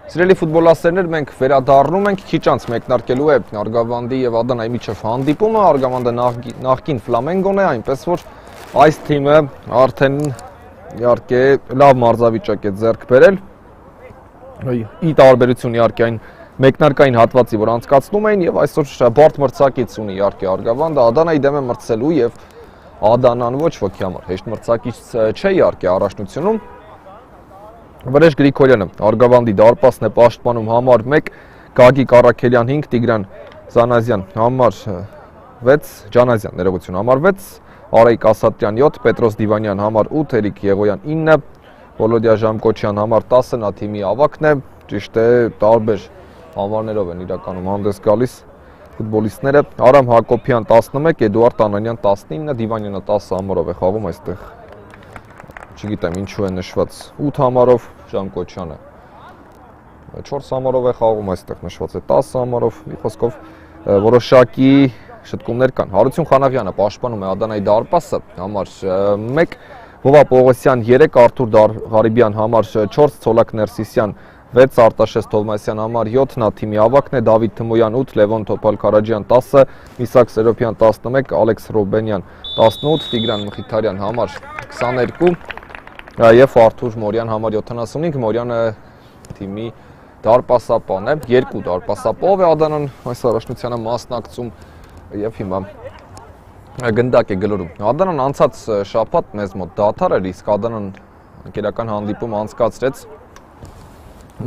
Սիրելի ֆուտբոլասերներ, մենք վերադառնում ենք քիչ անց մեկնարկելու է Արգավանդի եւ Ադանայի միջև հանդիպումը, Արգավանդը նախկին Ֆլամենգոն է, այնպես որ այս թիմը արդեն իհարկե լավ մարզավիճակ է ձեռք բերել։ Ի տարբերություն իհարկե այն մեկնարկային հատվածի, որ անցկացնում էին եւ այսօր բարդ մրցակից ունի իհարկե Արգավանդը, Ադանայի դեմ է մրցելու եւ Ադանան ոչ ոքի համար հեշտ մրցակից չէ իհարկե առաջնությունում։ Վրեժ Գրիգորյանը Արգավանդի դարպասն է պաշտպանում համար 1, Գագիկ Առաքելյան 5, Տիգրան Զանազյան համար 6, Ջանազյան ներողություն համար 6, Արայիկ Ասատրյան 7, Պետրոս Դիվանյան համար 8, Էրիկ Եղոյան 9, Վոլոդիա Ժամկոչյան համար 10, նա թիմի ավագն է, ճիշտ է, տարբեր անվաններով են իրականում հանդես գալիս ֆուտբոլիստները, Արամ Հակոբյան 11, Էդուարդ Անանյան 19, Դիվանյանը 10 համարով է խաղում այստեղ։ Չգիտեմ ինչու է նշված 8 համարով, Ժամկոչյանը 4 համարով է խաղում, այստեղ նշված է 10 համարով, մի խոսքով որոշակի շտկումներ կան։ Հարություն Խանաղյանը պաշտպանում է Ադանայի դարպասը համար 1, Վովա Պողոսյան 3, Արթուր Ղարիբյան համար 4, Ցոլակ Ներսիսյան 6, Արտաշես Թովմասյան համար 7, նա թիմի ավագն է, Դավիթ Թմոյան 8, Լևոն Թոփալ-Քարաջյան 10, Միսակ Սերոփյան 11, Ալեքս Ռոբենյան 18, Տիգրան Մխիթարյան համար 22 եւ Արթուր Մորյան համար 75, Մորյանը թիմի դարպասապան է, 2 դարպասապով է Ադանան այս առաջնությանը մասնակցում եւ հիմա գնդակ է գլորում։ Ադանան անցած շաբաթ մեզ մոտ դադար էր, իսկ Ադանան անկերական հանդիպում անցկացրեց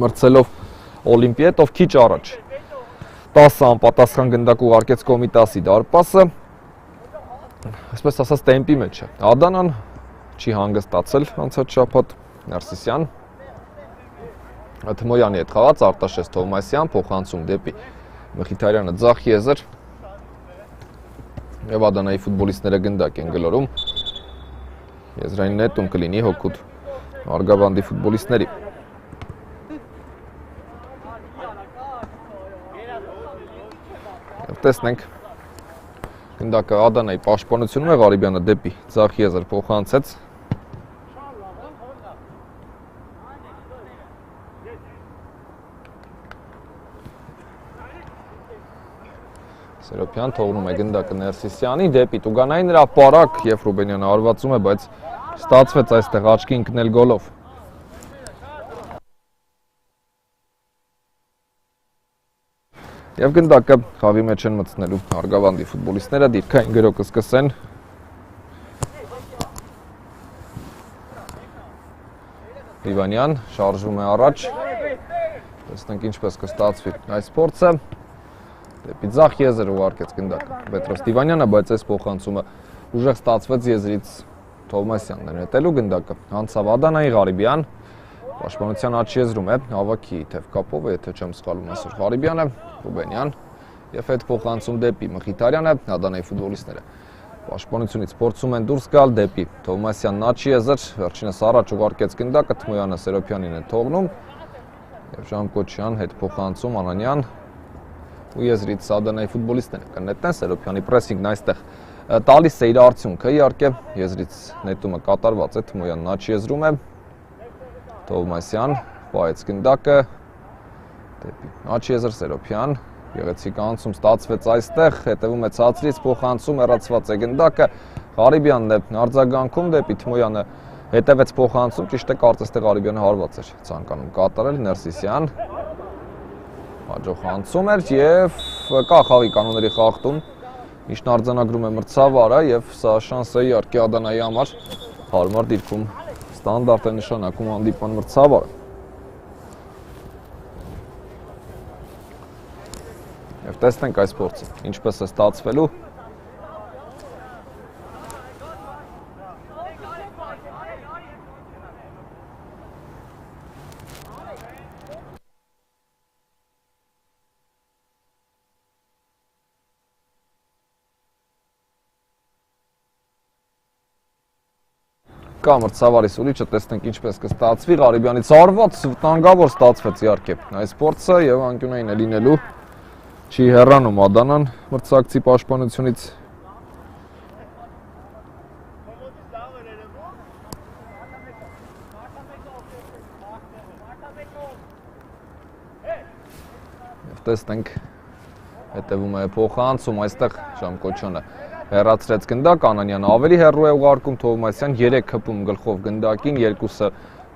մրցելով Օլիմպիա հետ, ով քիչ առաջ 10 անպատասխան գնդակ ուղարկեց Կոմիտասի դարպասը, այսպես ասած տեմպի մեջ է։ Ադանան չի հանգստացել անցած շաբաթ, Ներսիսյան Թմոյանի հետ խաղաց, Արտաշես Թովմասյան փոխանցում դեպի Մխիթարյանը ձախ եզր եւ Ադանայի ֆուտբոլիստները գնդակ են գլորում։ Եզրային նետում կլինի հօգուտ Արգավանդի ֆուտբոլիստների։ Եվ տեսնենք գնդակը Ադանայի պաշտպանությունում է, Ղարիբյանը դեպի ձախ եզր փոխանցեց։ Սերոփյան թողնում է գնդակը Ներսիսյանի դեպի Տուգանային հրապարակ եւ Ռուբենյանը հարվածում է, բայց ստացվեց այստեղ աչքի ընկնել գոլով։ Եվ գնդակը խաղի մեջ են մտցնելու Արգավանդի ֆուտբոլիստները, դիրքային գրոկը սկսեն։ Դիվանյան շարժվում է առաջ։ Տեսնենք ինչպես կստացվի այս փորձը։ Դեպի ձախ եզր ուղարկեց գնդակը Պետրոս Դիվանյանը, բայց այս փոխանցումը ուժեղ ստացվեց եզրից Թովմասյանն էր հետելու գնդակը։ Անցավ Ադանայի Ղարիբյան, պաշտպանության աջ եզրում է հավաքի թև կապով, եթե չեմ սխալվում այսօր Ղարիբյանը, Ռուբենյան եւ այդ փոխանցում դեպի Մխիթարյանը, Ադանայի ֆուտբոլիստները պաշտպանությունից փորձում են դուրս գալ դեպի Թովմասյանն աջ եզր, վերջինս առաջ ուղարկեց գնդակը, Թմոյանը Սերոփյանին է թողնում եւ Ժամկոչյան հետ փոխանցում Անանյան ու եզրից Ադանայի ֆուտբոլիստները կնետնեն, Սերոփյանի պրեսինգն այստեղ տալիս է իր արդյունքը, իհարկե եզրից նետումը կատարված է, Թմոյանն աջ եզրում է, Թովմասյան պահեց գնդակը դեպի աջ եզր, Սերոփյան, գեղեցիկ անցում ստացվեց այստեղ, հետևում է ցածրից փոխանցում, հեռացված է գնդակը, Ղարիբյանն է արձագանքում դեպի Թմոյանը, հետևեց փոխանցում, ճիշտ է կարծես թե Ղարիբյանը հարված էր ցանկանում կատարել, Ներսիսյան հաջող անցում էր եւ կա խաղի կանոնների խախտում, միշտ արձանագրում է մրցավարը եւ սա շանս է իհարկե Ադանայի համար, հարմար դիրքում ստանդարտ է նշանակում հանդիպման մրցավարը։ Եվ տեսնենք այս փորձը ինչպես է ստացվելու։ Կա մրցավարի սուրիչը, տեսնենք ինչպես կստացվի, Ղարիբյանից արված, վտանգավոր ստացվեց իհարկե այս փորձը եւ անկյունային է լինելու, չի հեռանում Ադանան մրցակցի պաշտպանությունից։ տեսնենք հետևում է փոխանցում, այստեղ Ժամկոչյանը հեռացրեց գնդակ, Անանյանը ավելի հեռու է ուղարկում, Թովմասյան 3 հպում գլխով գնդակին, 2-ը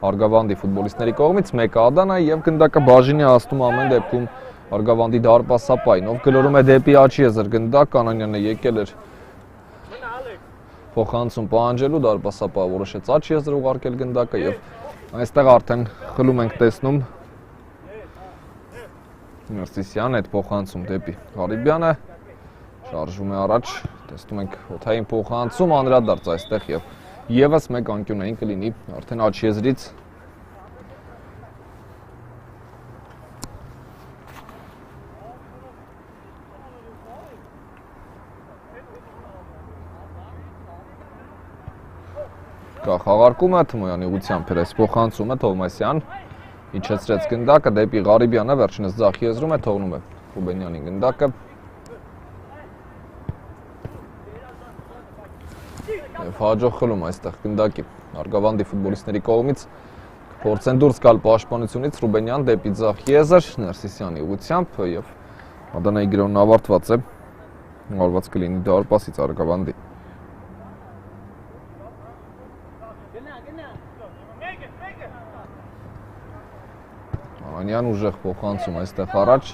Արգավանդի ֆուտբոլիստների կողմից, 1-ը Ադանայի եւ գնդակը բաժին է հասնում ամեն դեպքում Արգավանդի դարպասապային, ով գլորում է դեպի Աչիեզր գնդակ, Անանյանը եկել էր փոխանցում պահանջելու, դարպասապահը որոշեց Աչիեզր ուղարկել գնդակը եւ այստեղ արդեն խլում ենք տեսնում Ներսիսյան այդ փոխանցում դեպի Ղարիբյանը շարժվում է առաջ, տեսնում ենք օթային փոխանցում, անդրադարձ այստեղ եւ եւս մեկ անկյունային կլինի արդեն Աչիեզրից Կա խաղարկումը Թմոյանի ուղղությամբ էր այս փոխանցումը Թովմասյան իջեցրեց գնդակը դեպի Ղարիբյանը, վերջինս ձախ եզրում է, թողնում է Ռուբենյանի գնդակը եւ հաջող խլում այստեղ գնդակի Արգավանդի ֆուտբոլիստների կողմից փորձեն դուրս գալ պաշտպանությունից Ռուբենյան դեպի ձախ եզր Ներսիսյանի ուղղությամբ եւ Ադանայի գրոնն ավարտված է արված կլինի դարպասից Արգավանդի Անյան ուժեղ փոխանցում այստեղ առաջ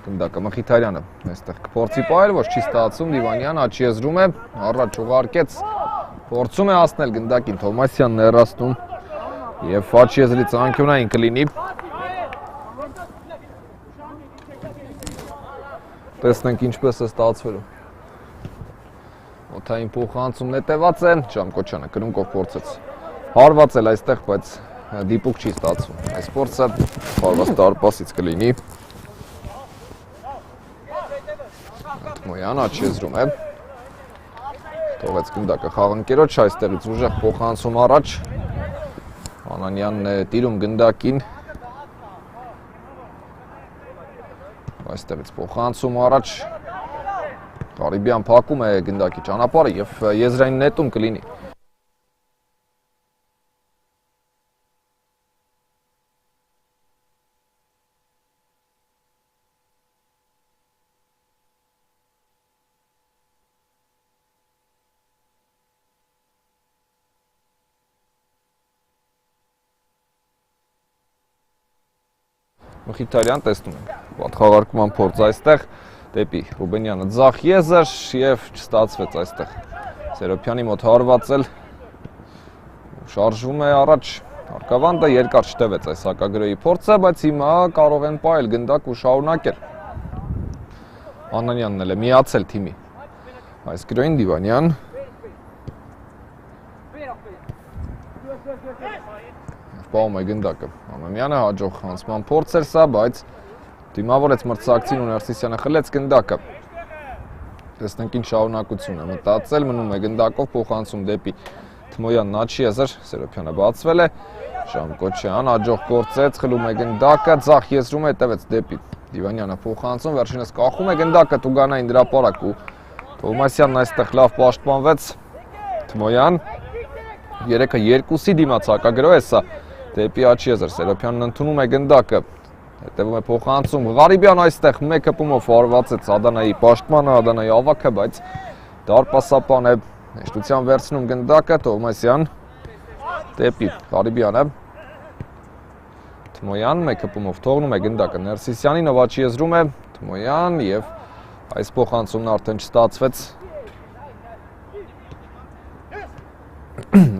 գնդակը Մխիթարյանը այստեղ կփորձի պահել, ոչ չի ստացվում Դիվանյան Աչիեզրում է, առաջ ուղարկեց, փորձում է հասնել գնդակին Թովմասյանն է հեռացնում եւ Աչիեզրից անկյունային կլինի Տեսնենք ինչպես է ստացվելու Օթային փոխանցումն հետևած է, Ժամկոչյանը կրունկով փորձեց հարվածել այստեղ, բայց դիպուկ չի ստացվում այս փորձը հարված դարպասից կլինի Թմոյան Աչիեզրում է թողեց գնդակը խաղընկերոջ այստեղից ուժեղ փոխանցում առաջ Անանյանն է տիրում գնդակին այստեղից փոխանցում առաջ Ղարիբյան փակում է գնդակի ճանապարհը եւ եզրային նետում կլինի Մխիթարյան տեսնում ենք, վատ խաղարկման փորձ այստեղ, դեպի Ռուբենյանը ձախ եզր և չստացվեց այստեղ Սերոպյանի մոտ հարվածել, շարժվում է առաջ, Արգավանդը երկար չտևեց այս հակագրոյի փորձը, բայց հիմա կարող են պահել գնդակ ու շարունակել Անանյանն էլ է միացել թիմի այս գրոյին Դիվանյան Պահում է գնդակը Անանյանը հաջող հանցման փորձ էր սա, բայց դիմավորեց մրցակցին ու Ներսիսյանը խլեց գնդակը Տեսնենք ինչ շարունակություն է մտածել, մնում է գնդակով փոխանցում դեպի Թմոյանն Աչիեզր, Սերոպյանը բացվել է Ժամկոչյան հաջող գործեց, խլում է գնդակը, ձախ եզրում է, հետևեց դեպի Դիվանյանը փոխանցում, վերջինս կախում է գնդակը Տուգանային հրապարակ ու Թովմասյանն այստեղ լավ պաշտպանվեց Թմոյան 3-2-ի դիմաց հակագրո է սա Դեպի Աչիեզր, Սերոպյանն ընդունում է գնդակը, հետևում է փոխանցում, Ղարիբյան այստեղ մեկ հպումով հարվածեց Ադանայի պաշտպանը, Ադանայի ավագը, բայց դարպասապան է հեշտության վերցնում գնդակը, Թովմասյան, դեպի Ղարիբյանը, Թմոյան մեկ հպումով թողնում է գնդակը Ներսիսյանին, ով Աչիեզրում է, Թմոյան և այս փոխանցումն արդեն չստացվեց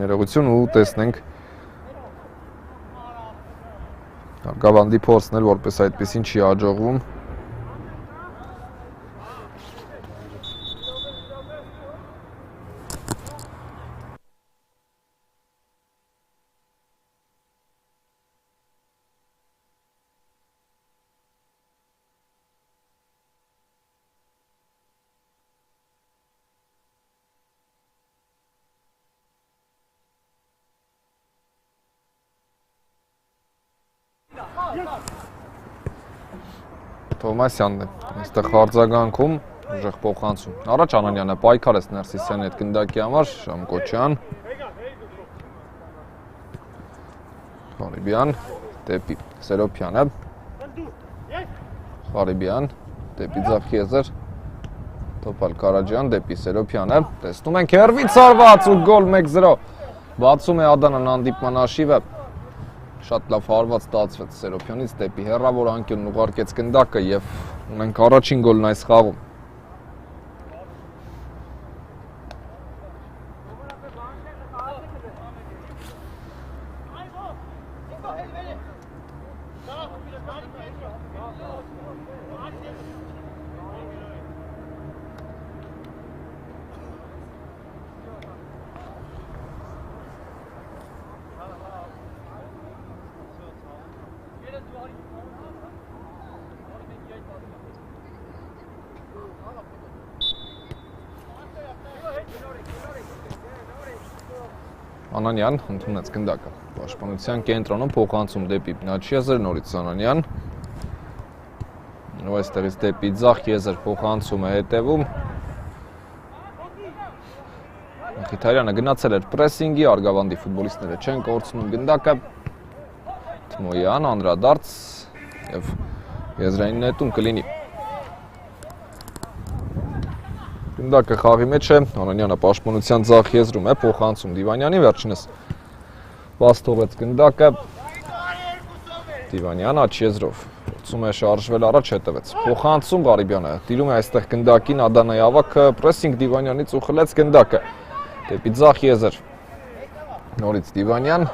ներողություն ու տեսնենք Արգավանդի փորձն էլ որպես այդպեսին չի հաջողվում Թովմասյանն է, այստեղ հարձագանքում, ուժեղ փոխանցում։ Առաջ Անանյանը պայքարեց Ներսիսյանի հետ գնդակի համար, Ժամկոչյան, Ղարիբյան, դեպի Սերոպյանը, Ղարիբյան, դեպի ձախ եզր, Թոփալ Կարաջյան, դեպի Սերոփյանը, տեսնում ենք հերվից արված ու գոլ 1-0, բացում է Ադանան հանդիպման հաշիվը, շատ լավ հարված ստացվեց Սերոփյանից, դեպի հեռավոր անկյունն ուղարկեց գնդակը և ունենք առաջին գոլն այս խաղում։ Անանյան ընդունեց գնդակը, պաշտպանության կենտրոնում փոխանցում դեպի Նաչի եզր, նորից Անանյան, ու այստեղից դեպի ձախ եզր փոխանցում է հետևում, Մխիթարյանը գնացել էր պրեսինգի, Արգավանդի ֆուտբոլիստները չեն կորցնում գնդակը, Թմոյան, անդրադարձ և եզրային նետում կլինի։ Գնդակը խաղի մեջ է, Անանյանը պաշտպանության ձախ եզրում է, փոխանցում Դիվանյանի, վերջինս բաց թողեց գնդակը, Դիվանյան աջ եզրով, փորձում է շարժվել առաջ, հետևեց, փոխանցում Ղարիբյանը, տիրում է այստեղ գնդակին, Ադանայի ավագը, պրեսինգ Դիվանյանից ու խլեց գնդակը, դեպի ձախ եզր, նորից Դիվանյան,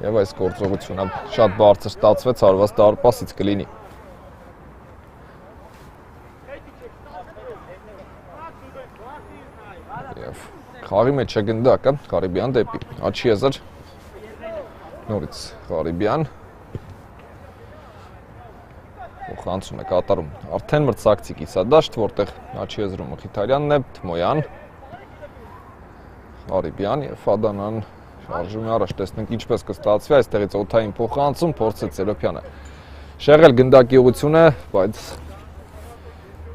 և այս գործողությունը շատ բարձր ստացվեց, հարված դարպասից կլինի։ Խաղի մեջ է գնդակը, Ղարիբյան դեպի աջ եզր, նորից Ղարիբյան, փոխանցում է կատարում արդեն մրցակցի կիսադաշտ, որտեղ աջ եզրում Մխիթարյանն է, Թմոյան, Ղարիբյան և Ադանան շարժում է առաջ, տեսնենք ինչպես կստացվի, այստեղից օդային փոխանցում, փորձեց Սերոփյանը շեղել գնդակի ուղղությունը, բայց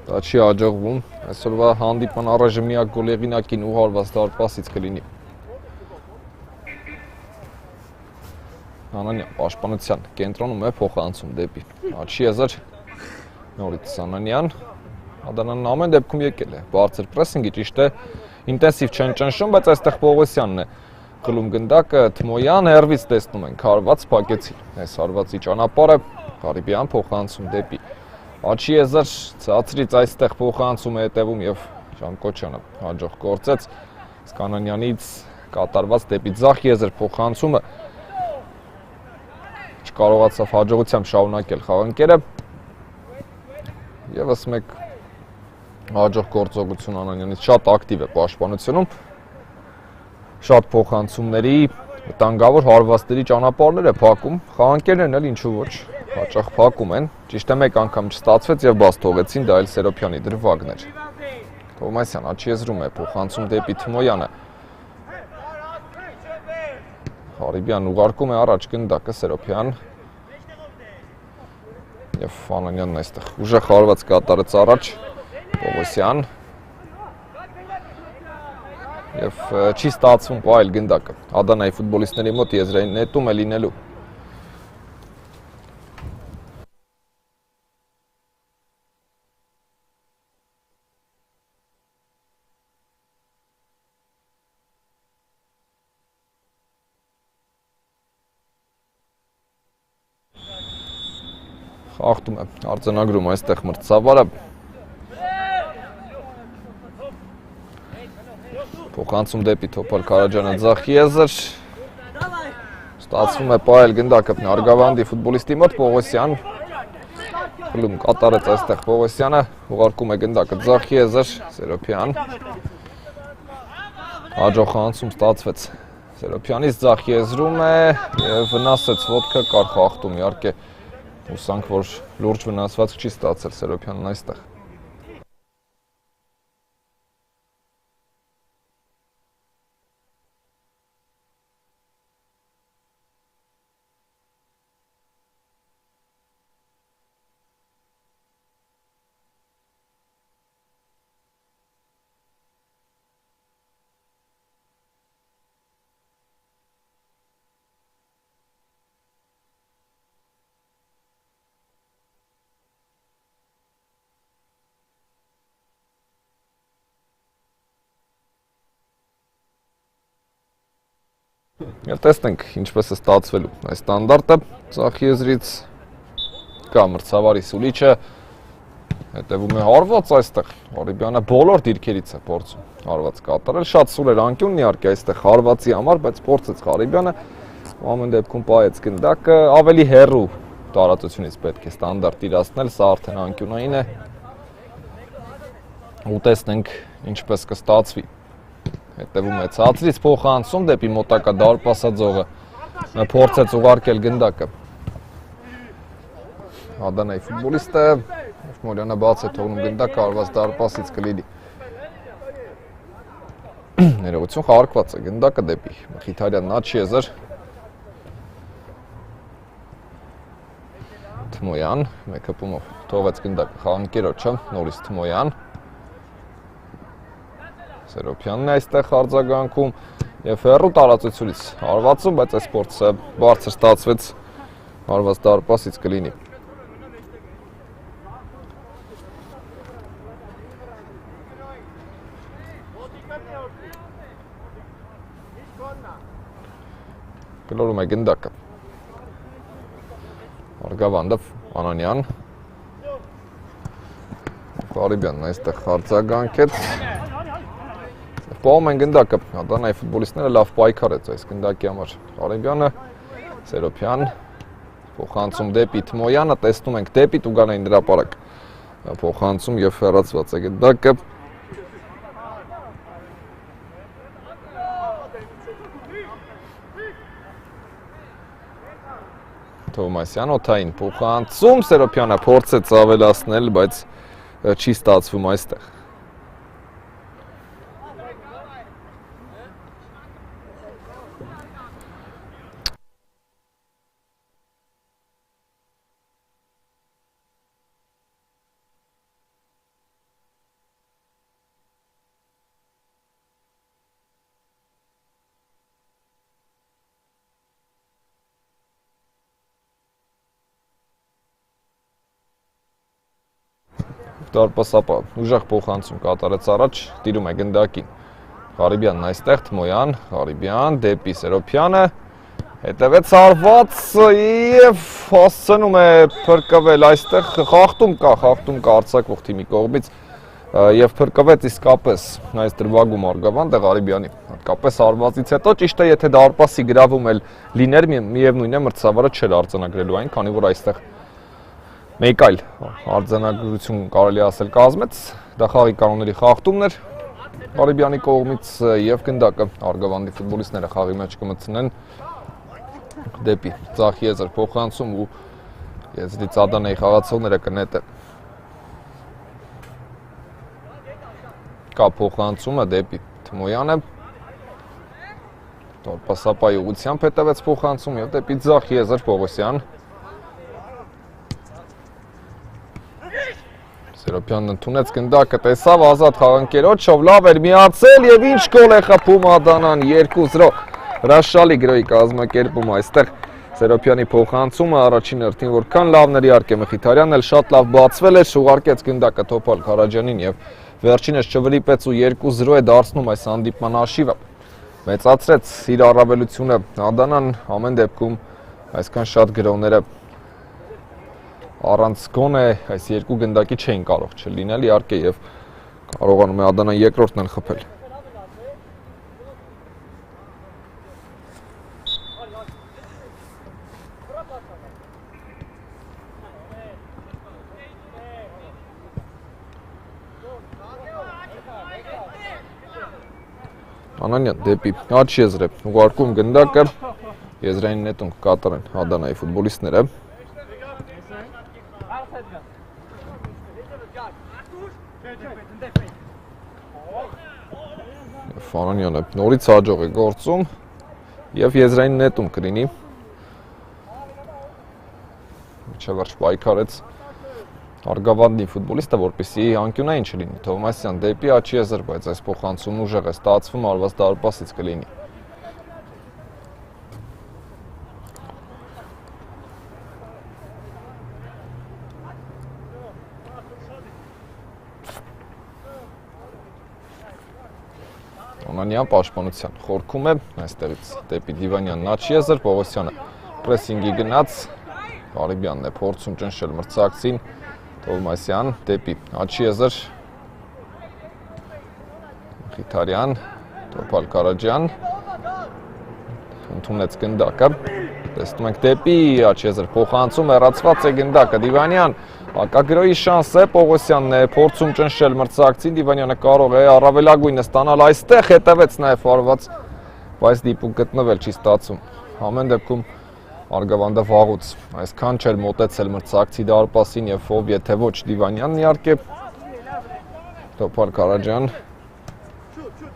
դա չի հաջողվում, այսօրվա հանդիպման առայժմ միակ գոլ եղինակին ու հարված դարպասից կլինի։ Անանյան պաշտպանության կենտրոնում է փոխանցում դեպի աջ եզր, նորից Անանյան, Ադանանն ամեն դեպքում եկել է բարձր պրեսինգի, ճիշտ է, ինտենսիվ չեն ճնշում, բայց այստեղ Պողոսյանն է խլում գնդակը, Թմոյան, հեռվից տեսնում ենք հարված փակեցի, այս հարվածի ճանապարհը, Ղարիբյան փոխանցում դեպի աջ եզր, ցածրից այստեղ փոխանցում է հետևում և Ժանկոչյանը հաջող գործեց, Անանյանից կատարված դեպի ձախ եզր փոխանցումը չկարողացավ հաջողությամբ շարունակել խաղընկերը, ևս մեկ հաջող գործողություն Անանյանից, շատ ակտիվ է պաշտպանությունում, շատ փոխանցումների, վտանգավոր հարվածների ճանապարհներ է փակում, խաղանկերներն էլ ինչու ոչ, հաճախ փակում են, ճիշտ է մեկ անգամ չստացվեց և բաց թողեցին, դա էլ Սերոփյանի դրվագն էր։ Թովմասյան աջ եզրում է փոխանցում դեպի Թմոյանը, Ղարիբյանն ուղարկում է առաջ գնդակը, Սերոփյան և Անանյանն այստեղ ուժեղ հարված կատարեց առաջ, Պողոսյան և չի ստացվում պահել գնդակը, Ադանայի ֆուտբոլիստների մոտ եզրային նետում է լինելու։ Խախտում է արձանագրում այստեղ մրցավարը, փոխանցում դեպի Թոփալ Կարաջյանը ձախ եզր, ստացվում է պահել գնդակը Արգավանդի ֆուտբոլիստի մոտ, Պողոսյան, խլում կատարեց այստեղ Պողոսյանը, ուղարկում է գնդակը ձախ եզր, Սերոփյան, հաջող խաղանցում ստացվեց Սերոփյանից, ձախ եզրում է և վնասեց ոտքը, կար խախտում իհարկե, հուսանք, որ լուրջ վնասվածք չի ստացել Սերոփյանն այստեղ։ Եվ տեսնենք ինչպես է ստացվելու այս ստանդարտը, ցախ եզրից կա մրցավարի սուլիչը, հետևում է հարված այստեղ, Արիբյանը բոլոր դիրքերից է փորձում հարված կատարել, շատ սուլ էր անկյունն իհարկե այստեղ հարվածի համար, բայց փորձեց Արիբյանը, ամեն դեպքում պահեց գնդակը, ավելի հեռու տարածությունից պետք է ստանդարտ իրացնել, սա արդեն անկյունային է, ու տեսնենք ինչպես կստացվի։ Հետևում է ցածրից փոխանցում դեպի մոտակա դարպասաձողը, փորձեց ուղարկել գնդակը։ Ադանայի ֆուտբոլիստը, Մորյանը բաց է թողնում գնդակը, արված դարպասից կլինի։ Ներողություն, խաղարկված է գնդակը դեպի Մխիթարյան Նաչիեզր։ Թմոյան, մեկ հպումով թողեց գնդակը խաղանկերոջը, նորից Թմոյան։ Սերոփյանն է այստեղ արձագանքում եւ հեռու տարածությունից հարվածում, բայց այս փորձը բարձր ստացվեց, հարված դարպասից կլինի։ Գլորում է գնդակը։ Արգավանդը Անանյան։ Արիբյանն այստեղ արձագանքեց։ Պահում են գնդակը, Ադանայի ֆուտբոլիստները լավ պայքարեց այս գնդակի համար։ Արիբյանը, Սերոփյան, փոխանցում դեպի Թմոյանը, տեսնում ենք դեպի Տուգանային հրապարակ։ Փոխանցում եւ հեռացված է գնդակը։ Թովմասյան օթային փոխանցում, Սերոփյանը փորձեց ավելացնել, բայց չի ստացվում այստեղ։ Դարպասապա ուժեղ փոխանցում կատարեց առաջ, տիրում է գնդակին։ Ղարիբյանն այստեղ, Թմոյան, Ղարիբյան, դեպի Սերոփյանը, հետևեց հարված եւ հասցնում է փրկվել այստեղ, խախտում կա արձակվող թիմի կողմից եւ փրկվեց իսկապես այս դրվագում Արգավանդը Ղարիբյանի։ Հատկապես հարվածից հետո ճիշտ է, եթե դարպասի գրավում էլ լիներ, միևնույն է մրցավարը չէր արձանագրելու այն, քանի որ այստեղ մեկ այլ արձանագրություն կարելի ասել կազմեց, դա խաղի կանոնների խախտումն էր Ղարիբյանի կողմից եւ գնդակը Արգավանդի ֆուտբոլիստները խաղի մեջ կմտցնեն դեպի ցախ եզր փոխանցում ու եզրից Ադանայի խաղացողները կնետեն։ Կա փոխանցումը դեպի Թմոյանը, Դարպասապայի ուղղությամբ հետևեց փոխանցում եւ դեպի ցախ եզր Պողոսյան։ Սերոփյանն ընդունեց գնդակը, տեսավ ազատ խաղանկերոջով, լավ էր միացել եւ ինչ գոլ է խփում Ադանան 2-0։ Հրաշալի գրոյի կազմակերպում այստեղ Սերոփյանի փոխանցումը առաջին հերթին որքան լավն էր, իհարկե Մխիթարյանն էլ շատ լավ բացվել էր, ուղարկեց գնդակը Թոփալ Ղարաջանին եւ վերջինս չվրիպեց ու 2-0 է դարձնում այս հանդիպման հաշիվը։ Մեծացրեց իր առավելությունը Ադանան, ամեն դեպքում այսքան շատ գրոները առանց գոնե այս երկու գնդակի չէին կարող չլինել, իհարկե եւ կարողանում է Ադանան երկրորդն էլ խփել։ Անանյան դեպի աջ եզր է ուղարկում գնդակը, եզրային նետում կկատարեն Ադանայի ֆուտբոլիստները։ Անանյանը նորից հաջող է գործում եւ եզրային նետում կլինի։ Միջավարժ պայքարեց Արգավանդի ֆուտբոլիստը, որպեսզի անկյունային չլինի։ Թովմասյան դեպի աջ եզր, բայց այս փոխանցումը ուժեղ է ստացվում, արված դարպասից կլինի։ Անանյան պաշտպանության խորքում է, այստեղից դեպի Դիվանյանն Աչիեզր, Պողոսյանը պրեսինգի գնաց, Ղարիբյանն է փորձում ճնշել մրցակցին, Թովմասյան դեպի Աչիեզր, Խիթարյան, Տոփալ Կարաջյան, ընդունեց գնդակը, տեսնում ենք դեպի Աչիեզր փոխանցում, հեռացված է գնդակը, Դիվանյան, հակագրոյի շանս է, Պողոսյանն է փորձում ճնշել մրցակցին, Դիվանյանը կարող է առավելագույնը ստանալ այստեղ, հետևեց նաև վարված, բայց դիպուկ գտնվել չի ստացում, ամեն դեպքում Արգավանդը վաղուց, այսքան չէր մոտեցել մրցակցի դարպասին և ով եթե ոչ Դիվանյանն իհարկե, Տոփալ Կարաջյան,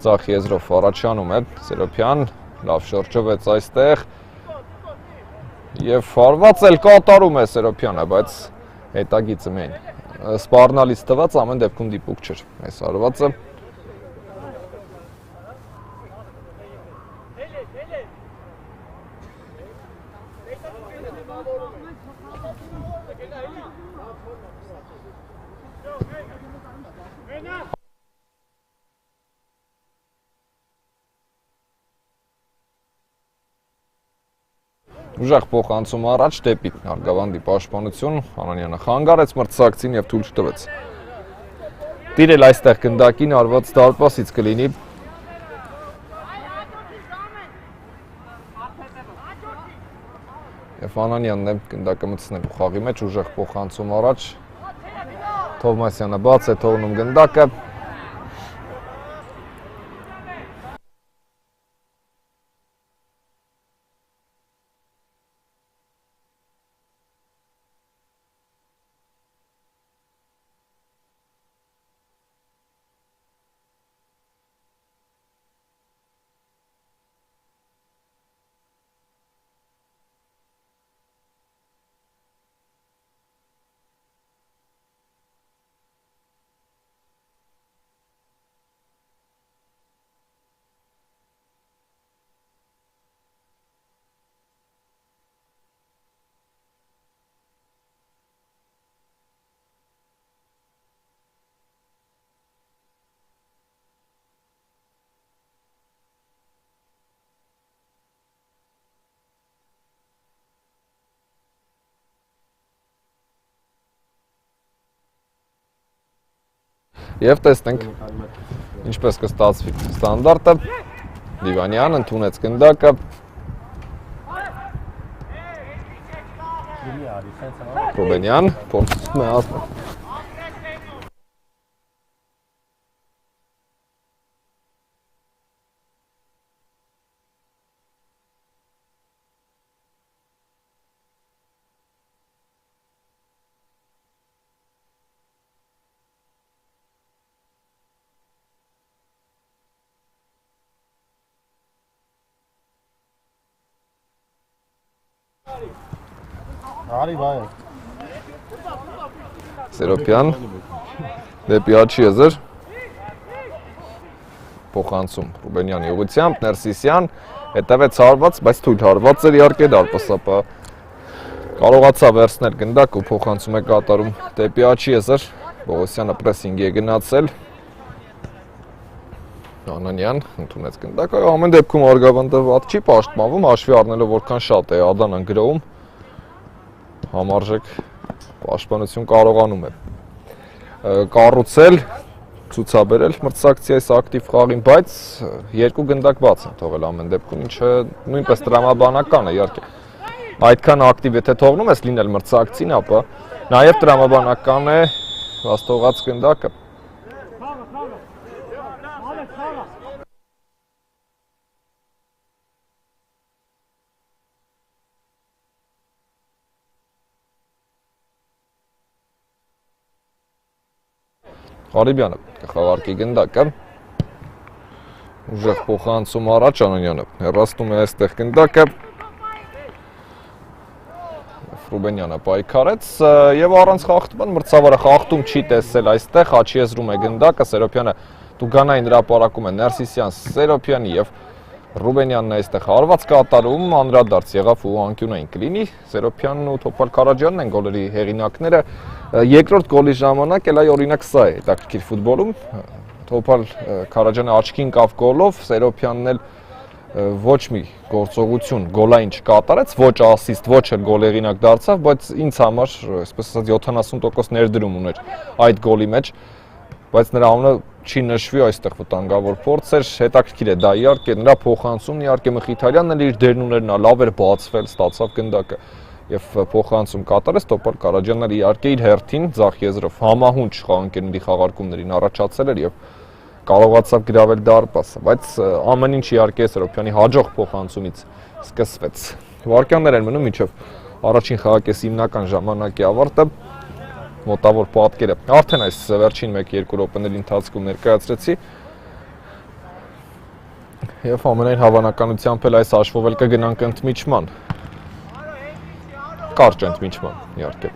ձախ եզրով առաջանում է, Սերոփյան, լավ շրջվեց այստեղ և վարված էլ կատարում է Սերոփյանը, բայց հետագիծը միայն սպառնալից թվաց, ամեն դեպքում դիպուկ չէր այս արվածը։ Ուժեղ փոխանցում առաջ դեպի Արգավանդի պաշտպանություն, Անանյանը խանգարեց մրցակցին և թույլ չտվեց։ Տիրել այստեղ գնդակին արված դարպասից կլինի։ Եվ Անանյանն է գնդակը մտցնելու խաղի մեջ, ուժեղ փոխանցում առաջ, Թովմասյանը բաց է թողնում գնդակը։ Եվ տեսնենք ինչպես կստացվի ստանդարտը, Դիվանյան ընդունեց գնդակը, Ռուբենյան փորձում է ասել։ Սերոփյան դեպի Աչիեզր փոխանցում Ռուբենյանի ուղղությամբ, Ներսիսյան հետևեց հարված, բայց թույլ հարված էր իհարկե դարպասապահը կարողացավ վերցնել գնդակ ու փոխանցում է կատարում դեպի Աչիեզր, Պողոսյանը պրեսինգի է գնացել, Անանյան ընդունեց գնդակը, ամեն դեպքում Արգավանդը վատ չի պաշտպանվում, հաշվի առնելով որքան շատ է Ադանան գրովում, համարժեք պաշտպանություն կարողանում է կառուցել, ցուցաբերել մրցակցի այս ակտիվ խաղին, բայց երկու գնդակ բաց են թողել ամեն դեպքում, ինչը նույնպես տրամաբանական է, իհարկե։ Այդքան ակտիվ եթե թողնում ես լինել մրցակցին, ապա նաև տրամաբանական է վաստողած գնդակը։ Ղարիբյանը կխաղարկի գնդակը, ուժեղ փոխանցում առաջ Անանյանը հեռացնում է այստեղ գնդակը, Ռուբենյանը պայքարեց եւ առանց խախտման մրցավարը խախտում չի տեսել այստեղ, Աչիեզրում է գնդակը, Սերոփյանը Տուգանային հրապարակում է Ներսիսյան, Սերոփյանի եւ Ռուբենյանն այստեղ հարված կատարում, անդրադարձ եղավ ու անկյունային կլինի, Սերոփյանն ու Տոփալ Կարաջյանն են գոլերի հեղինակները, երկրորդ գոլի ժամանակ էլ այ օրինակ սա է հետաքրքիր ֆուտբոլում, Թոփալ Քարաջյանը աչքին կավ գոլով, Սերոփյանն էլ ոչ մի գործողություն գոլային չկատարեց, ոչ ասիստ, ոչ էլ գոլեղինակ դարձավ, բայց ինձ համար, այսպես ասած 70% ներդրում ուներ այդ գոլի մեջ, բայց նրա անունը չի նշվի այստեղ վտանգավոր փորձ էր, հետաքրքիր է դա իհարկե, նրա փոխանցումն իհարկե Մխիթարյանն էլ իր դերն ուներ, նա լավ էր բացվել, ստացավ գնդակը եւ փոխանցում կատարեց, Թոփալ Քարաջյանն էլ իհարկե իր հերթին ձախ եզրով համահունչ խաղանկերների խաղարկումներին առաջացել էր եւ կարողացավ գրավել դարպասը, բայց ամեն ինչ իհարկե Սերոփյանի հաջող փոխանցումից սկսվեց։ Վարկյաններ են մնում մինչև առաջին խաղակեսի հիմնական ժամանակի ավարտը, մոտավոր պատկերը արդեն այս վերջին 1-2 րոպեների ընթացքում ներկայացրեցի եւ ամենայն հավանականությամբ էլ այս հաշվով էլ կգնանք ընդմիջման։ Կարճ ընդմիջման իհարկե։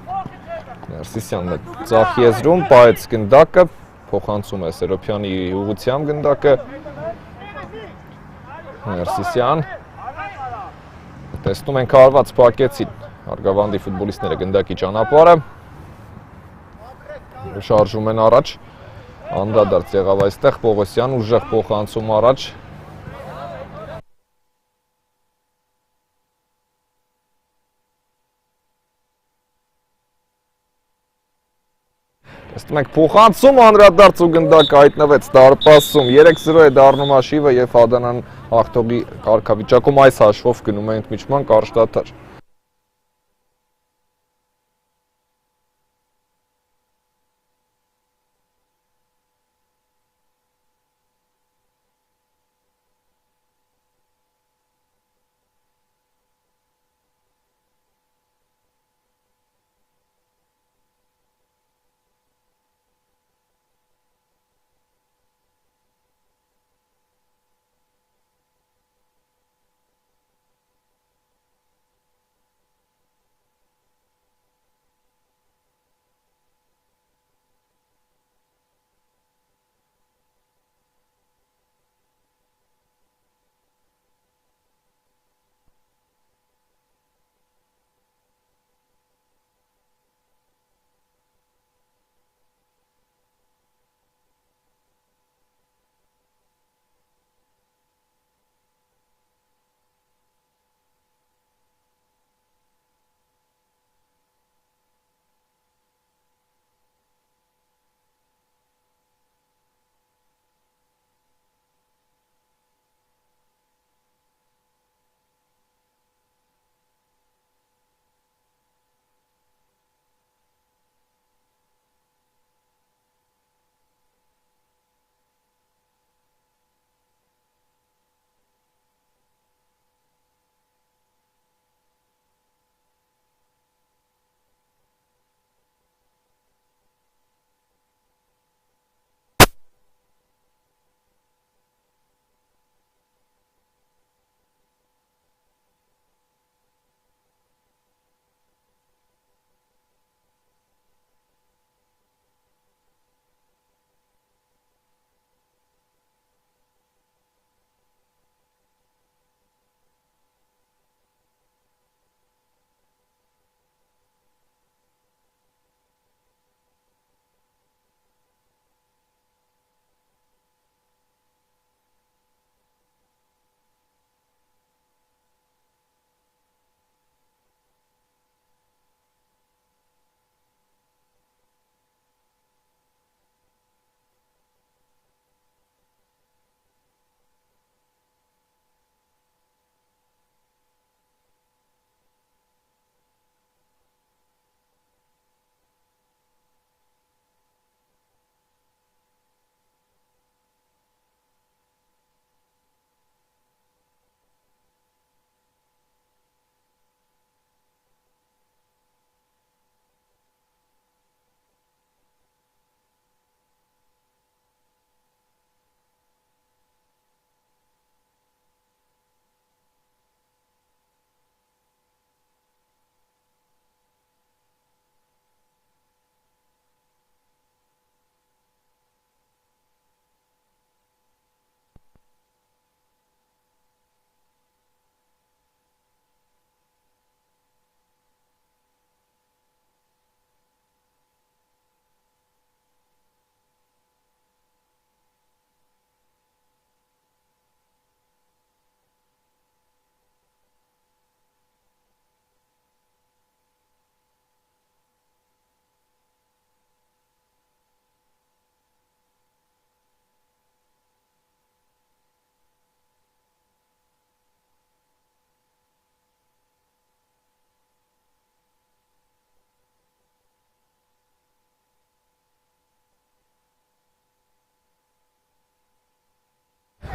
Ներսիսյանն է ձախ եզրում, պահեց գնդակը, փոխանցում է Սերոփյանի ուղղությամբ գնդակը, Ներսիսյան, տեսնում ենք հարված փակեցին Արգավանդի ֆուտբոլիստները գնդակի ճանապարհը, շարժում են առաջ, անդրադարձ եղավ այստեղ Պողոսյան, ուժեղ փոխանցում առաջ, տեսնում ենք փոխանցում, անդրադարձ ու գնդակը հայտնվեց դարպասում, 3-0 է դառնում հաշիվը եւ Ադանան հաղթողի կարգավիճակում այս հաշվով գնում է ընդմիջման կարճ դադար։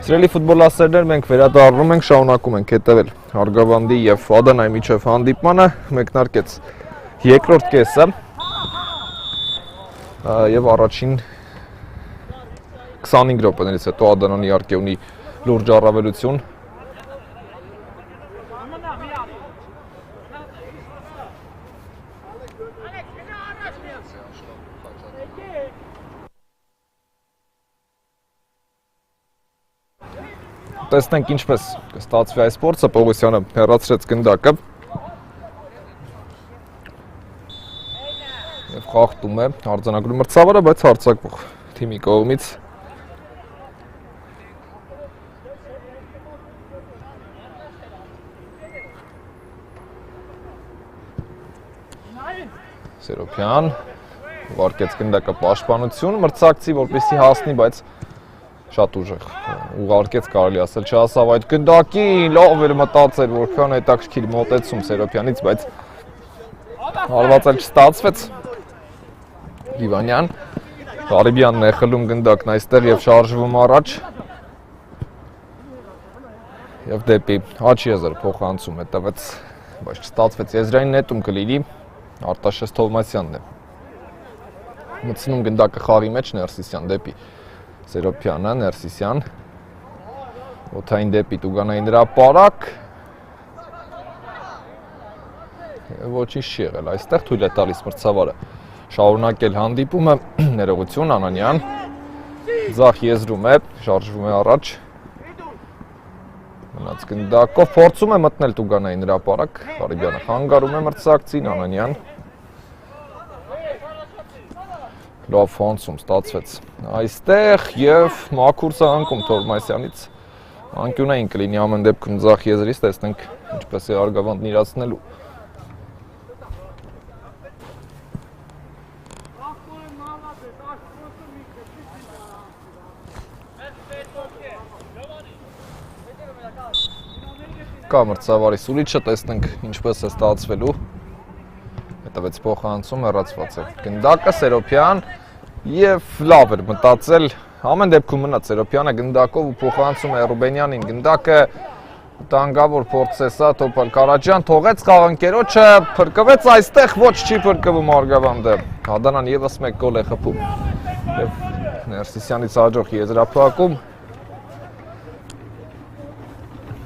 Սիրելի ֆուտբոլասերներ, մենք վերադառնում ենք, շարունակում ենք հետևել Արգավանդի եւ Ադանայի միջև հանդիպմանը, մեկնարկեց երկրորդ կեսը եւ առաջին 25 րոպեներից հետո Ադանան իհարկե ունի լուրջ առավելություն։ Տեսնենք ինչպես կստացվի այս փորձը, Պողոսյանը հեռացրեց գնդակը եւ խախտում է արձանագրում մրցավարը, բայց հարձակվող թիմի կողմից Սերոպյան ուղարկեց գնդակը պաշտպանություն, մրցակցի որպեսզի հասնի, բայց շատ ուժեղ ուղարկեց, կարելի ասել, չհասավ այդ գնդակին, լավ էր մտածել, որքան հետաքրքիր մոտեցում Սերոպյանից, բայց հարված էլ չստացվեց։ Լիվանյան, Ղարիբյանն է խլում գնդակն այստեղ եւ շարժվում առաջ։ Եվ դեպի Հաչիեզեր փոխանցում հետևեց, բայց չստացվեց, եզրային նետում կլինի Արտաշես Թովմասյանն է։ Մտցնում գնդակը խաղի մեջ Ներսիսյան դեպի Սերոպյանը, Ներսիսյան, օդային դեպի Տուգանային հրապարակ, ոչինչ չի եղել, այստեղ թույլ է տալիս մրցավարը շարունակել հանդիպումը, ներողություն, Անանյան, ձախ եզրում է, շարժվում է առաջ, մնաց գնդակով, փորձում է մտնել Տուգանային հրապարակ, Ղարիբյանը խանգարում է մրցակցին, Անանյան, լավ ֆոնսում ստացվեց այստեղ եւ մաքուր սահանքում Թովմասյանից անկյունային կլինի ամեն դեպքում ձախ եզրից, տեսնենք ինչպես է Արգավանդն իրացնելու։ Կա մրցավարի սուրիչը, տեսնենք ինչպես է ստացվելու։ Հետևեց փոխանցում, հեռացված է գնդակը, Սերոպյան եւ լավ էր մտածել, ամեն դեպքում մնաց Սերոպյանը գնդակով ու փոխանցում է Ռուբենյանին գնդակը, տանգավոր փորձ է սա, Թոփալ Կարաջյան թողեց խաղընկերոջը, փրկվեց այստեղ, ոչ չի փրկվում Արգավանդը, Ադանան եւս մեկ գոլ է խփում եւ Ներսիսյանից հաջող եզրափակում,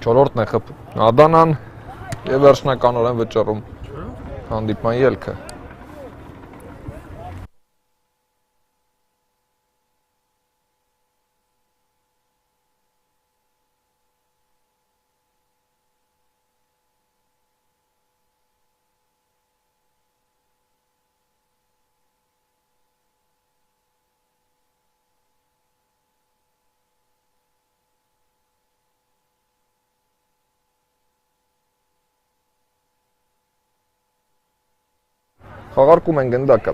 չորրորդն է խփում Ադանան եւ վերջնականորեն վճռում հանդիպման ելքը։ Խաղարկում են գնդակը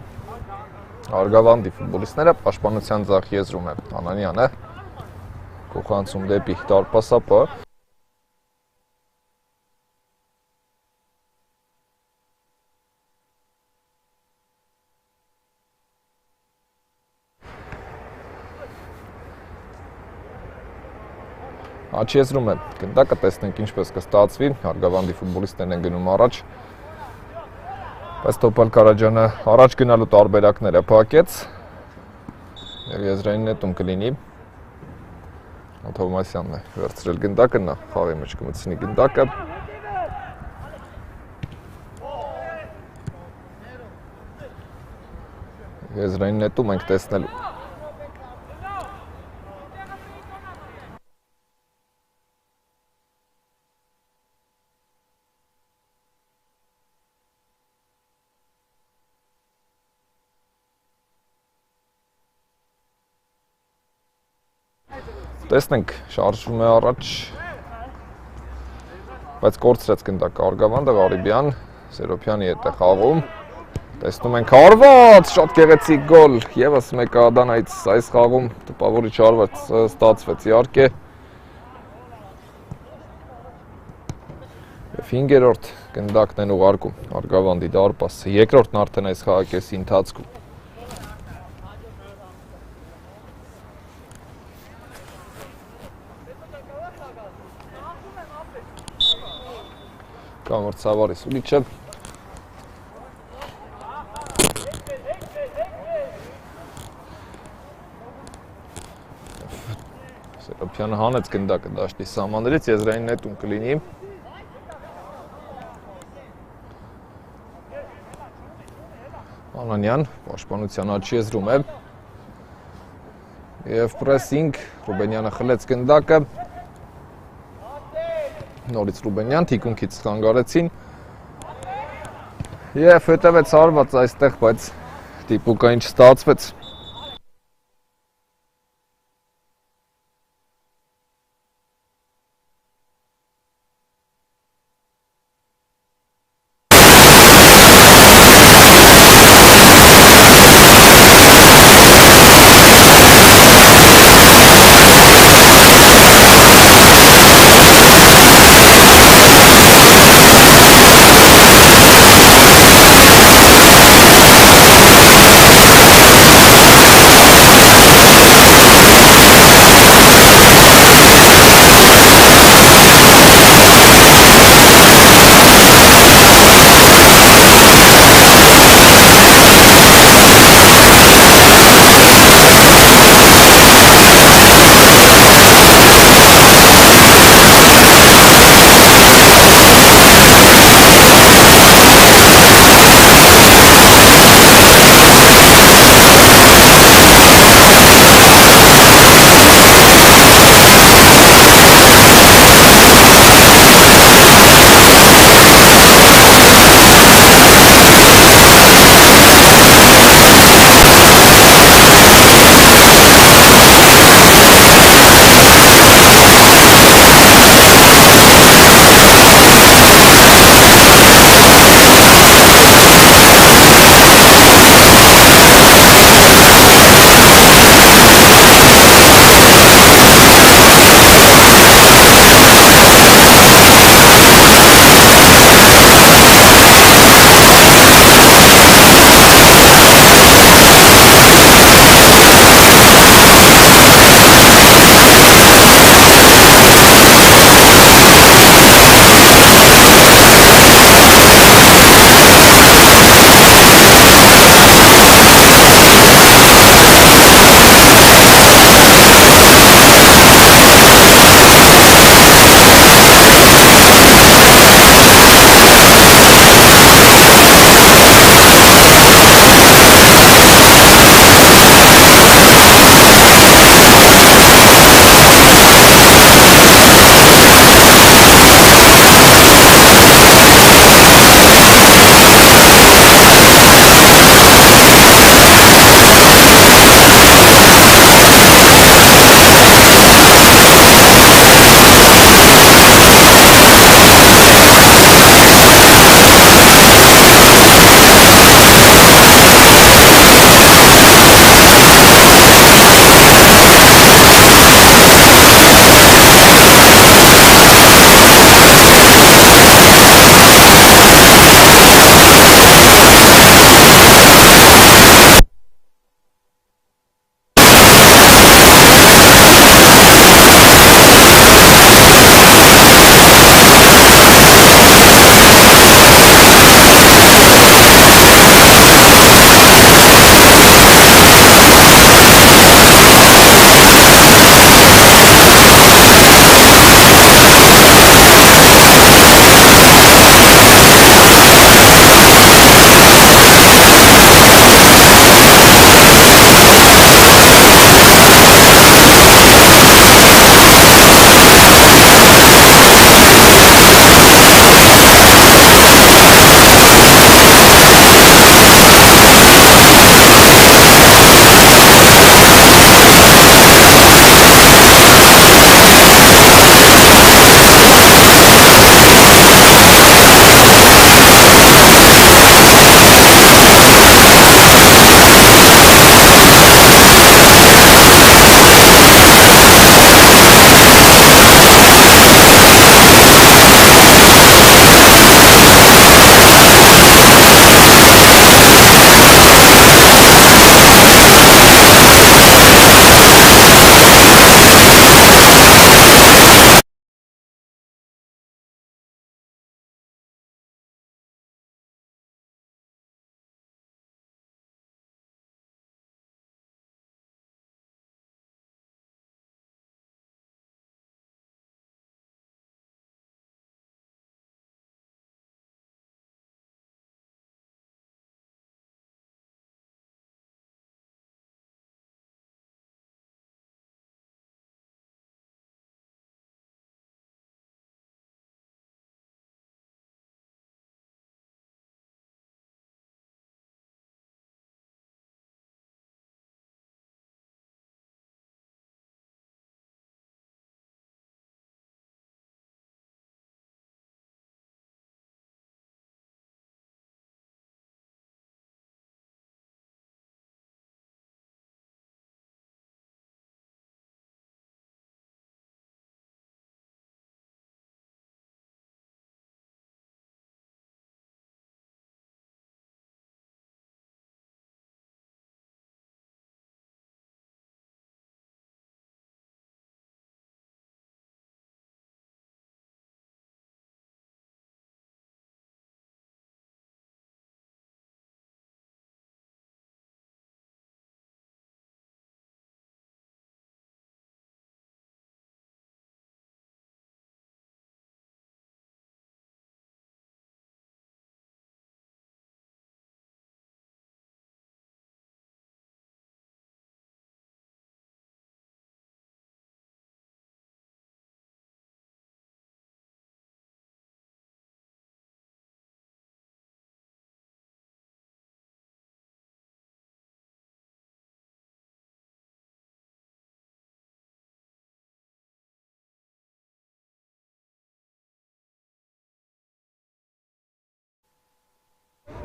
Արգավանդի ֆուտբոլիստները, պաշտպանության ձախ եզրում է Անանյանը, փոխանցում դեպի դարպասապը։ Հաչիեզրում է գնդակը, տեսնենք ինչպես կստացվի, Արգավանդի ֆուտբոլիստներն են գնում առաջ։ Բայց Թոփալ Կարաջյանը առաջ գնալու տարբերակները փակեց եւ եզրային նետում կլինի Թովմասյանն է վերցրել գնդակը, նա խաղի մեջ կմտցնի գնդակը եզրային նետում ենք տեսնելու Տեսնենք, շարժվում է առաջ, բայց կորցրեց գնդակը Արգավանդը, Ղարիբյան, Սերոպյանի հետ է խաղում, տեսնում ենք հարված, շատ գեղեցիկ գոլ, եւս մեկ Ադանայից այս խաղում տպավորիչ հարված ստացվեց իհարկե։ Եվ 5-րդ գնդակն են ուղարկում Արգավանդի դարպասը, երկրորդն արդեն այս խաղակեսի ընթացքում։ Կամրցավարի սուլիչը Սերոպյանը հանեց գնդակը դաշտի սահմաններից, եզրային նետում կլինի Անանյան, պաշտպանության արջի եզրում է և պրեսինգ, Ռուբենյանը խլեց գնդակը Նորից Ռուբենյան, թիկունքից խանգարեցին և հետևեց արված այստեղ, բայց տիպուկային չստացվեց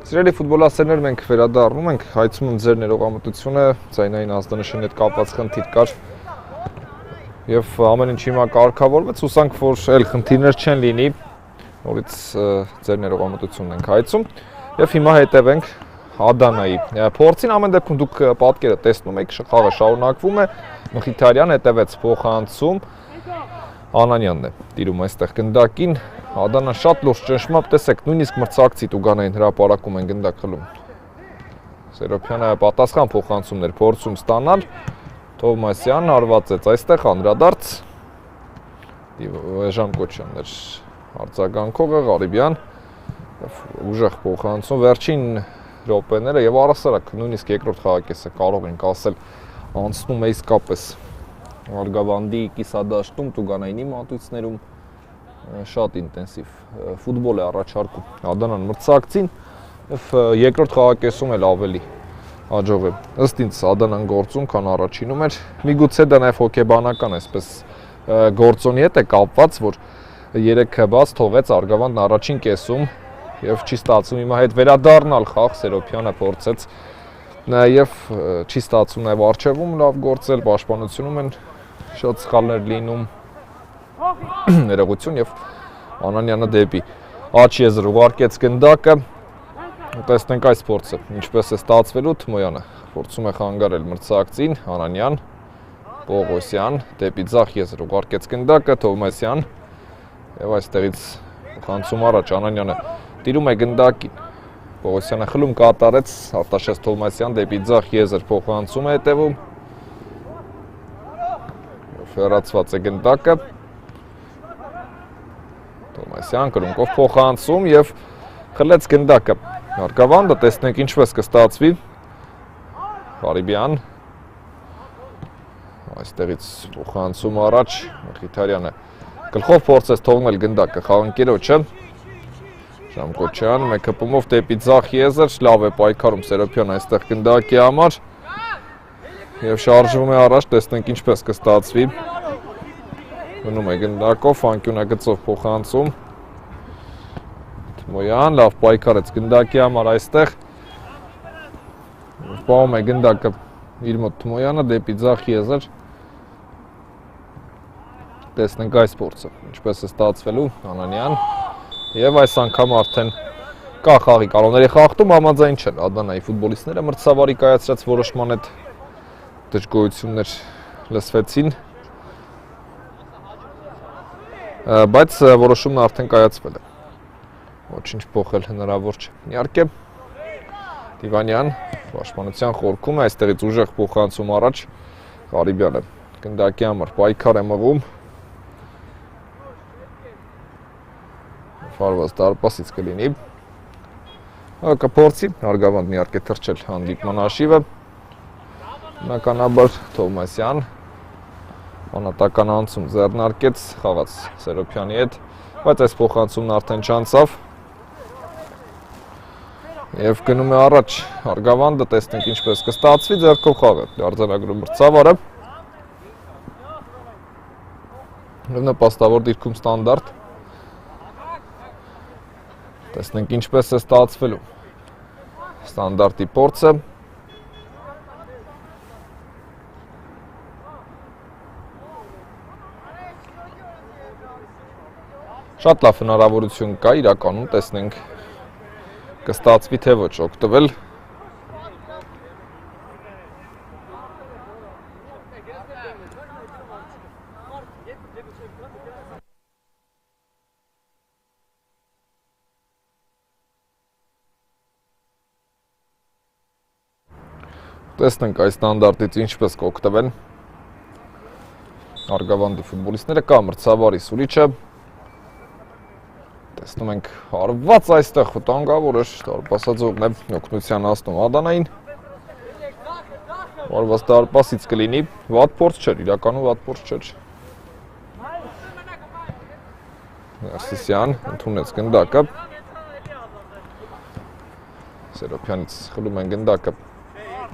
Սիրելի ֆուտբոլասերներ, մենք վերադառնում ենք, հայցում եմ ձեր ներողամտությունը, ձայնային ազդանշանի հետ կապված խնդիր կար եւ ամեն ինչ հիմա կարգավորվեց, հուսանք, որ այլ խնդիրներ չեն լինի, նորից ձեր ներողամտությունն ենք հայցում եւ հիմա հետևենք Ադանայի փորձին, ամեն դեպքում դուք պատկերը տեսնում եք, խաղը շարունակվում է, Մխիթարյան հետևեց փոխանցում, Անանյանն է տիրում այստեղ գնդակին, Ադանան շատ լուրջ ճնշմամբ, տեսեք, նույնիսկ մրցակցի Տուգանային հրապարակում են գնդակ խլում։ Սերոփյանը պատասխան փոխանցումներ փորձում ստանալ, Թովմասյան արվածեց այստեղ անդրադարձ, Էժան Կոչյաններ արձագանքողը, Ղարիբյան, ուժեղ փոխանցում, վերջին րոպեները եւ առասարակ նույնիսկ երկրորդ խաղակեսը կարող ենք ասել անցնում է իսկապես Արգավանդի կիսադաշտում Տուգանայինի մատույցներում շատ ինտենսիվ ֆուտբոլ է առաջարկում Ադանան մրցակցին եւ երկրորդ խաղակեսում էլ ավելի հաջող է ըստ ինձ Ադանան գործում քան առաջինում էր միգուցե դա նաեւ հոկեբանական այսպես գործոնի հետ է կապված որ 3 բաց թողեց Արգավանդն առաջին կեսում եւ չի ստացվում հիմա հետ վերադառնալ խաղ Սերոփյանը փորձեց նաեւ չի ստացվում նաեւ արչեվում լավ գործել պաշտպանությունում են շատ սխալներ լինում ներողություն եւ Անանյանը դեպի աջ եզր ուղարկեց գնդակը տեսնենք այս փորձը ինչպես է ստացվելու Թմոյանը փորձում է խանգարել մրցակցին Անանյան Պողոսյան դեպի ձախ եզր ուղարկեց գնդակը Թովմասյան եւ այստեղից խանցում առաջ Անանյանը տիրում է գնդակին Պողոսյանը խլում կատարեց Արտաշես Թովմասյան դեպի ձախ եզր փոխանցում է հետևում Ֆերացված է գնդակը Թովմասյան կրունկով փոխանցում եւ խլեց գնդակը Արգավանդը տեսնենք ինչպես կստացվի Ղարիբյան այստեղից փոխանցում առաջ Մխիթարյանը գլխով փորձեց թողնել գնդակը խաղընկերոջը Ժամկոչյան մեկ հպումով դեպի ձախ եզր լավ է պայքարում Սերոփյան այստեղ գնդակի համար եւ շարժվում է առաջ տեսնենք ինչպես կստացվի մնում է գնդակով անկյունագծով փոխանցում Թմոյան լավ պայքարեց գնդակի համար այստեղ պահում է գնդակը իր մոտ Թմոյանը դեպի ձախ եզր տեսնենք այս փորձը ինչպես է ստացվելու Անանյան Եվ այս անգամ արդեն կա խաղի կանոնների խախտում համաձայն չեն Ադանայի ֆուտբոլիստները մրցավարի կայացրած որոշման հետ դժգոհություններ լսվեցին բայց որոշումն արդեն կայացվել է ոչինչ փոխել հնարավոր չէ իհարկե Դիվանյան պաշտպանության խորքում է այստեղից ուժեղ փոխանցում առաջ Ղարիբյանը գնդակի համար պայքար է մղում Վարված դարպասից կլինի կփորձի Արգավանդն իհարկե թռչել հանդիպման հաշիվը բնականաբար Թովմասյան անատական անցում ձեռնարկեց խաղաց Սերոփյանի հետ բայց այս փոխանցումն արդեն չանցավ եւ գնում է առաջ Արգավանդը տեսնենք ինչպես կստացվի ձեռքով խաղը արձանագրում մրցավարը նպաստավոր դիրքում ստանդարտ Տեսնենք ինչպես է ստացվելու ստանդարտի փորձը Շատ լավ հնարավորություն կա իրականում տեսնենք կստացվի թե ոչ օգտվել Տեսնենք այս ստանդարտից ինչպես կօգտվեն Արգավանդի ֆուտբոլիստները կա մրցավարի սուրիչը Տեսնում ենք հարված այստեղ վտանգավոր էր դարպասաձողն է օգնության հասնում Ադանային Հարված դարպասից կլինի վատ փորձ չէր իրականում վատ փորձ չէր Ներսիսյան ընդունեց գնդակը Սերոփյանից խլում են գնդակը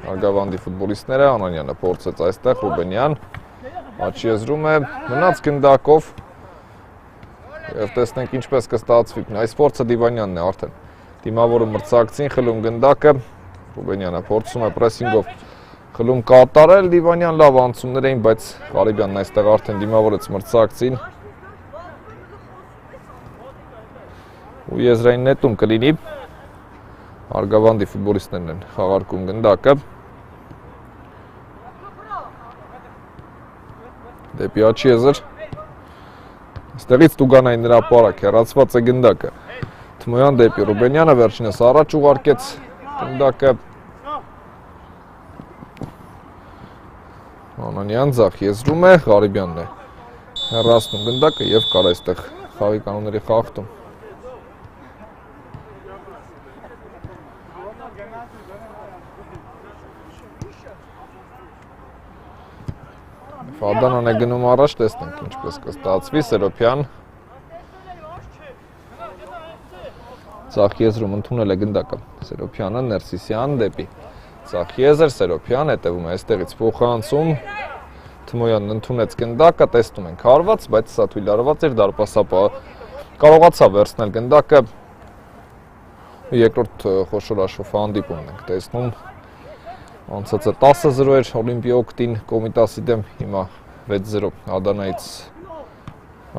Արգավանդի ֆուտբոլիստները Անանյանը փորձեց այստեղ Ռուբենյան աջ եզրում է մնաց գնդակով եւ տեսնենք ինչպես կստացվի այս փորձը Դիվանյանն է արդեն Դիմավորը մրցակցին, խլում գնդակը, Ռուբենյանը փորձում է պրեսինգով խլում կատարել, Դիվանյան լավ անցումներ էին, բայց Ղարիբյանն այստեղ արդեն դիմավորեց մրցակցին ու եզրային նետում կլինի, Արգավանդի ֆուտբոլիստներն են խաղարկում գնդակը, դեպի Աչիեզր, այստեղից Տուգանային նրա պարակ հեռացված է գնդակը, Թմոյան դեպի Ռուբենյանը վերջինս առաջ ուղարկեց գնդակը, Անանյան ձախ եզրում է, Ղարիբյանն է հեռացնում գնդակը և կար այստեղ խաղի կանոնների խախտում։ Ֆադանան է գնում առաջ, տեսնենք ինչպես կստացվի, Սերոպյան Ձախ եզրում ընդունել է գնդակը, Սերոպյանը, Ներսիսյան դեպի Ձախ եզր, Սերոպյան, հետևում է այստեղից փոխանցում, Թմոյանն ընդունեց գնդակը, տեսնում ենք հարված, բայց սա թույլ արված էր, դարպասապահը կարողացավ վերցնել գնդակը, երկրորդ խոշոր հաշվով հանդիպումն ենք տեսնում, անցածը 10-0 էր Օլիմպիա օգտին Կոմիտասի դեմ, հիմա 6-0 Ադանայից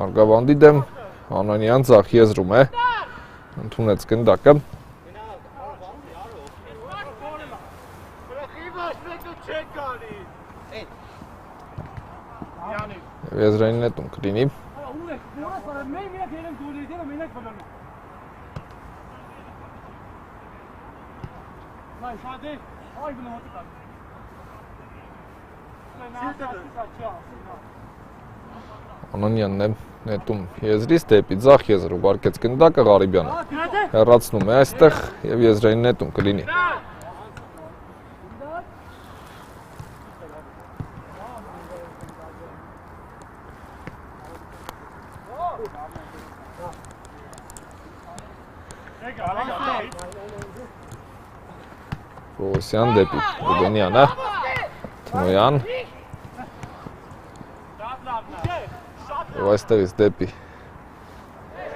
Արգավանդի դեմ, Անանյան ձախ եզրում է, ընդունեց գնդակը, եզրային նետում կլինի, Անանյանն է նետում եզրից դեպի ձախ եզր ուղարկեց գնդակը, Ղարիբյանը հեռացնում է այստեղ և եզրային նետում կլինի։ Պողոսյան դեպի Ռուբենյանը, Թմոյան և այստեղից դեպի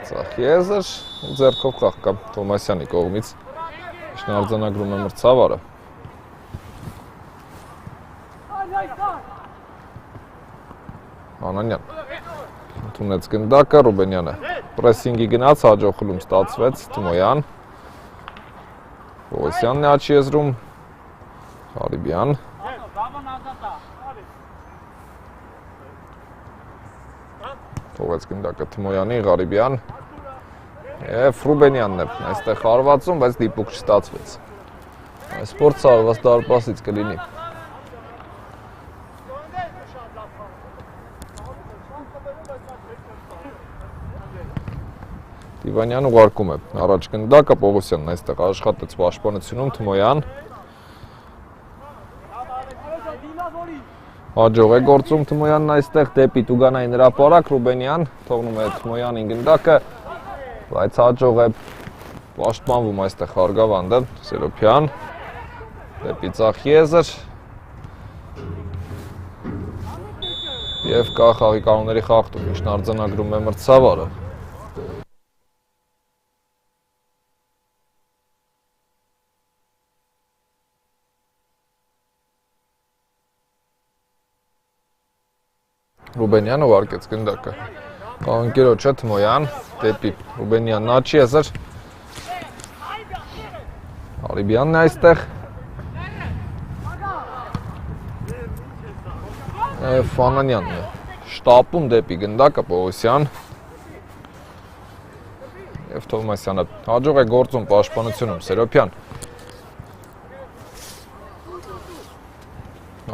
ձախ եզր ու ձեռքով խաղ կա Թոմասյանի կողմից, արձանագրում է մրցավարը։ Անանյան ընդունեց գնդակը, Ռուբենյանը պրեսինգի գնաց, հաջող խլում ստացվեց, Թմոյան Պողոսյանն է աչի եզրում, Ղարիբյան թողեց գնդակը Թմոյանի, Ղարիբյան և Ռուբենյանն է այստեղ հարվածում, բայց դիպուկ չստացվեց։ Սպորտ սարված դարպասից կլինի։ Դիվանյան ուղարկում է առաջ գնդակը, Պողոսյանն այստեղ աշխատեց պաշտպանությունում, Թմոյան հաջող է գործում Թմոյանն այստեղ դեպի Տուգանային հրապարակ, Ռուբենյան թողնում է Թմոյանին գնդակը, բայց հաջող է պաշտպանվում այստեղ Արգավանդը, Սերոպյան դեպի ձախ եզր և կա խաղի կանոնների խախտում, ինչն արձանագրում է մրցավարը։ Ռուբենյանը ուղարկեց գնդակը, ընկերոջը Թմոյան դեպի Ռուբենյանն աչի եզր, Ղարիբյանն է այստեղ, Անանյանն է շտապում դեպի գնդակը, Պողոսյան և Թովմասյանը հաջող է գործում պաշտպանությունում, Սերոպյան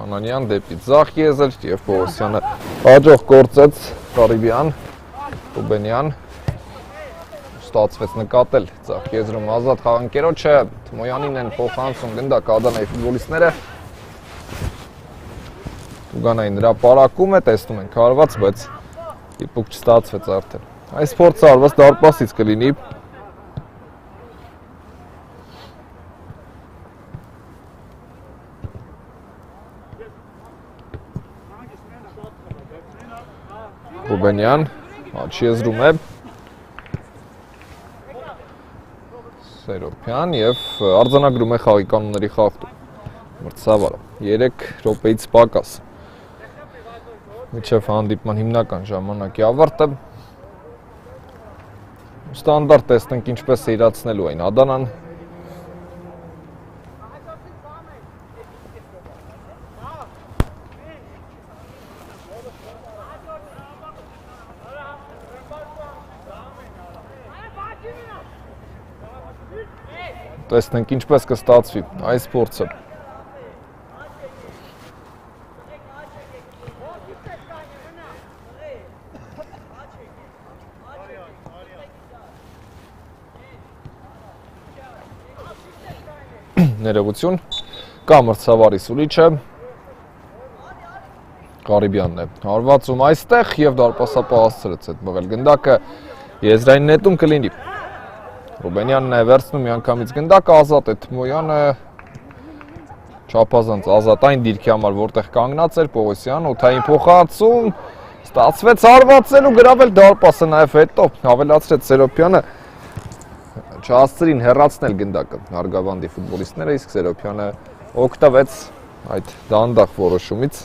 Անանյան դեպի ձախ եզր և Պողոսյանը հաջող գործեց Ղարիբյան, Ռուբենյան ստացվեց նկատել ձախ եզրում ազատ խաղընկերոջը, Թմոյանին են փոխանցում գնդակ Ադանայի ֆուտբոլիստները, Տուգանային հրապարակում է, տեսնում ենք հարված, բայց դիպուկ չստացվեց արդեն։ Այս փորձը արված դարպասից կլինի։ Ռուբենյան աչի եզրում է, Սերոփյան եւ արձանագրում է խաղի կանոնների խախտում։ Մրցավարը 3 րոպեից պակաս։ Միջև հանդիպման հիմնական ժամանակի ավարտը ստանդարտ տեսնենք ինչպես է իրացնելու այն Ադանան։ Տեսնենք ինչպես կստացվի այս փորձը։ Ներողություն, կա մրցավարի սուրիչը, Ղարիբյանն է հարվածում այստեղ և դարպասապահ հասցրեց այդ մղել գնդակը եզրային նետում կլինի։ Ռուբենյանն է վերցնում միանգամից գնդակը, Ազատ է Թմոյանը, չափազանց Ազատ այն դիրքի համար, որտեղ կանգնած էր Պողոսյան, օդային փոխհարցում, ստացվեց հարվածելու, գրավել դարպասը նաև հետո, ավելացրեց Սերոփյանը, չհասցրին հեռացնել գնդակը Արգավանդի ֆուտբոլիստները, իսկ Սերոփյանը օգտվեց այդ դանդաղ որոշումից։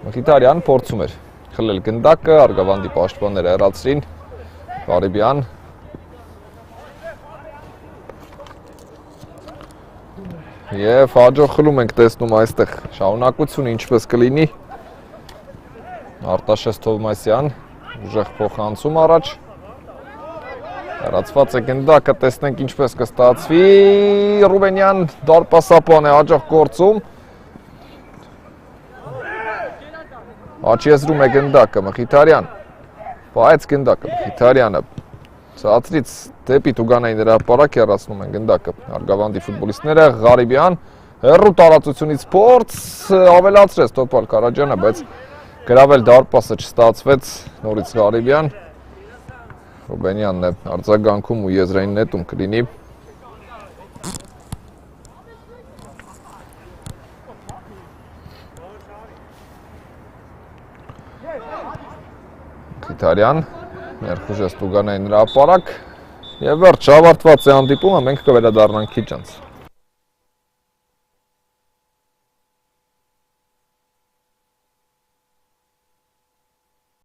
Մխիթարյան փորձում էր խլել գնդակը, Արգավանդի պաշտպանները հեռացրին, Ղարիբյան և հաջող խլում ենք տեսնում այստեղ շարունակությունը ինչպես կլինի, Արտաշես Թովմասյան, ուժեղ փոխանցում առաջ, հեռացված է գնդակը, տեսնենք ինչպես կստացվի, Ռուբենյան դարպասապահն է հաջող գործում, Աչիեզրում է գնդակը, Մխիթարյան, պահեց գնդակը, Մխիթարյանը, ցածրից դեպի Տուգանային հրապարակ հեռացնում են գնդակը, Արգավանդի ֆուտբոլիստները, Ղարիբյան, հեռու տարածությունից փորձ, ավելացրեց Տոպալ Կարաջյանը, բայց գրավել դարպասը չստացվեց, նորից Ղարիբյան, Ռուբենյանն է արձագանքում ու եզրային նետում կլինի։ Մխիթարյան, ներխուժեց Տուգանային հրապարակ և վերջ ավարտված է հանդիպումը, մենք կվերադառնանք քիչ անց։